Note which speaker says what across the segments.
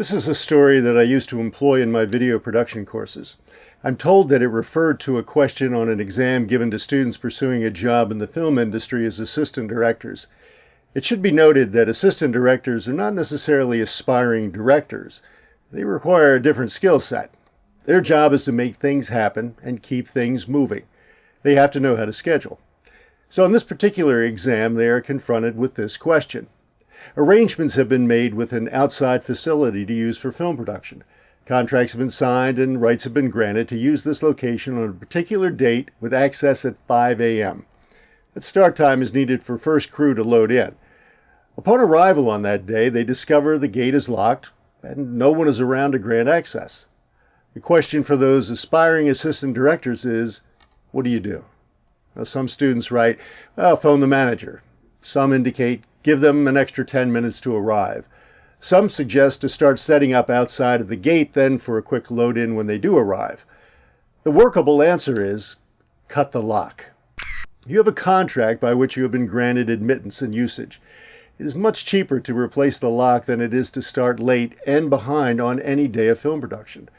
Speaker 1: This is a story that I used to employ in my video production courses. I'm told that it referred to a question on an exam given to students pursuing a job in the film industry as assistant directors. It should be noted that assistant directors are not necessarily aspiring directors. They require a different skill set. Their job is to make things happen and keep things moving. They have to know how to schedule. So in this particular exam, they are confronted with this question. Arrangements have been made with an outside facility to use for film production. Contracts have been signed and rights have been granted to use this location on a particular date with access at 5 a.m. That start time is needed for first crew to load in. Upon arrival on that day, they discover the gate is locked and no one is around to grant access. The question for those aspiring assistant directors is, what do you do? Now, some students write, well, phone the manager. Some indicate, give them an extra 10 minutes to arrive. Some suggest to start setting up outside of the gate then for a quick load in when they do arrive. The workable answer is, cut the lock. You have a contract by which you have been granted admittance and usage. It is much cheaper to replace the lock than it is to start late and behind on any day of film production.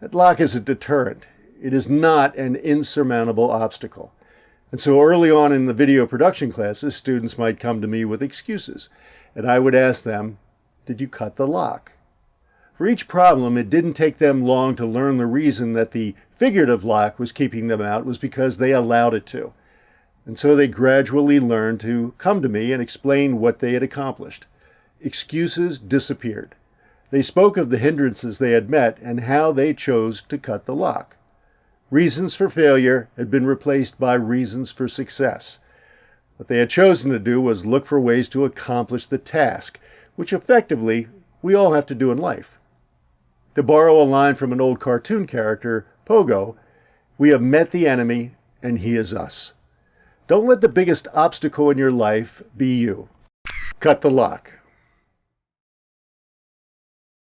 Speaker 1: That lock is a deterrent. It is not an insurmountable obstacle. And so early on in the video production classes, students might come to me with excuses, and I would ask them, did you cut the lock? For each problem, it didn't take them long to learn the reason that the figurative lock was keeping them out was because they allowed it to. And so they gradually learned to come to me and explain what they had accomplished. Excuses disappeared. They spoke of the hindrances they had met and how they chose to cut the lock. Reasons for failure had been replaced by reasons for success. What they had chosen to do was look for ways to accomplish the task, which effectively we all have to do in life. To borrow a line from an old cartoon character, Pogo, we have met the enemy and he is us. Don't let the biggest obstacle in your life be you. Cut the lock.